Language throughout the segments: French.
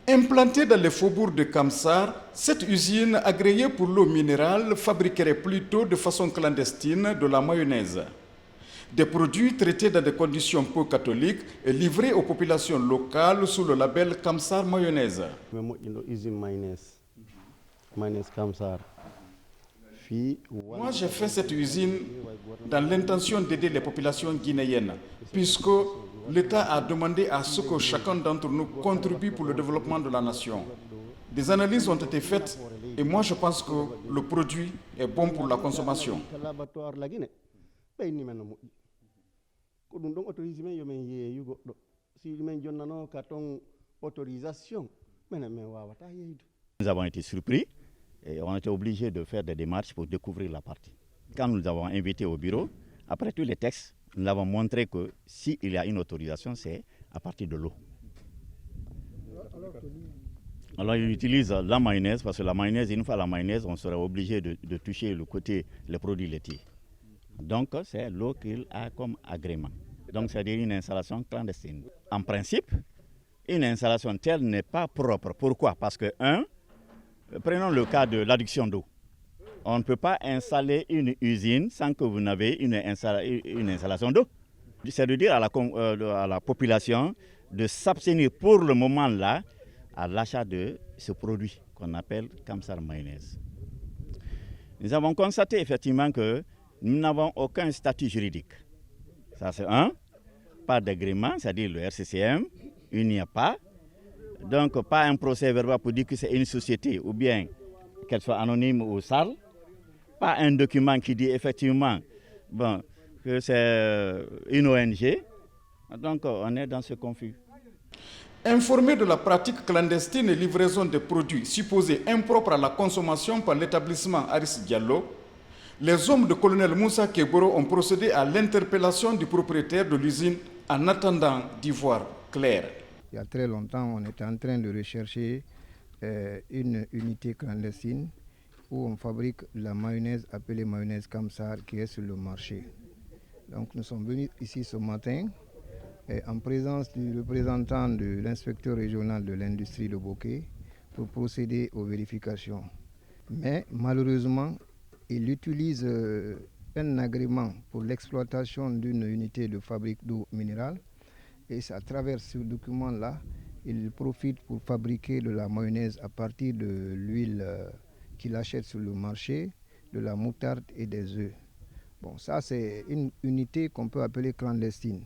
Implantée dans les faubourgs de Kamsar, cette usine agréée pour l'eau minérale fabriquerait plutôt de façon clandestine de la mayonnaise. Des produits traités dans des conditions peu catholiques et livrés aux populations locales sous le label Kamsar Mayonnaise. Moi, j'ai fait cette usine dans l'intention d'aider les populations guinéennes, puisque l'État a demandé à ce que chacun d'entre nous contribue pour le développement de la nation. Des analyses ont été faites et moi je pense que le produit est bon pour la consommation. Nous avons été surpris et on a été obligés de faire des démarches pour découvrir la partie. Quand nous avons invité au bureau, après tous les textes, nous avons montré que s'il y a une autorisation, c'est à partir de l'eau. Alors ils utilisent la mayonnaise parce que la mayonnaise, une fois la mayonnaise, on serait obligé de toucher le côté, les produits laitiers. Donc c'est l'eau qu'il a comme agrément. Donc c'est-à-dire une installation clandestine. En principe, une installation telle n'est pas propre. Pourquoi? Parce que, prenons le cas de l'adduction d'eau. On ne peut pas installer une usine sans que vous n'avez une installation d'eau. C'est de dire à la population de s'abstenir pour le moment là à l'achat de ce produit qu'on appelle Kamsar Mayonnaise. Nous avons constaté effectivement que nous n'avons aucun statut juridique. Ça c'est pas d'agrément, c'est-à-dire le RCCM, il n'y a pas. Donc pas un procès verbal pour dire que c'est une société ou bien qu'elle soit anonyme ou sale. Pas un document qui dit effectivement que c'est une ONG. Donc on est dans ce conflit. Informé de la pratique clandestine et livraison de produits supposés impropres à la consommation par l'établissement Aris Diallo, les hommes de colonel Moussa Keboro ont procédé à l'interpellation du propriétaire de l'usine en attendant d'y voir clair. Il y a très longtemps, on était en train de rechercher une unité clandestine où on fabrique la mayonnaise appelée mayonnaise Kamsar qui est sur le marché. Donc nous sommes venus ici ce matin en présence du représentant de l'inspecteur régional de l'industrie de Bokeh pour procéder aux vérifications. Mais malheureusement, il utilise un agrément pour l'exploitation d'une unité de fabrique d'eau minérale et à travers ce document-là, il profite pour fabriquer de la mayonnaise à partir de l'huile qu'il achète sur le marché, de la moutarde et des œufs. Bon, ça c'est une unité qu'on peut appeler clandestine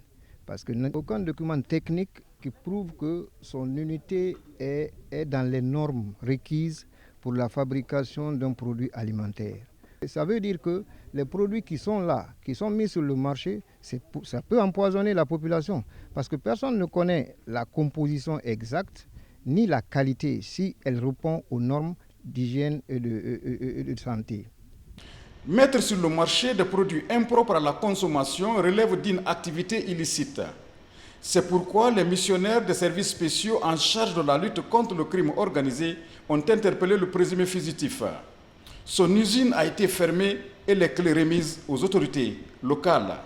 parce qu'il n'y a aucun document technique qui prouve que son unité est dans les normes requises pour la fabrication d'un produit alimentaire. Et ça veut dire que les produits qui sont là, qui sont mis sur le marché, ça peut empoisonner la population parce que personne ne connaît la composition exacte ni la qualité si elle répond aux normes d'hygiène et de santé. Mettre sur le marché des produits impropres à la consommation relève d'une activité illicite. C'est pourquoi les missionnaires des services spéciaux en charge de la lutte contre le crime organisé ont interpellé le présumé fugitif. Son usine a été fermée et les clés remises aux autorités locales.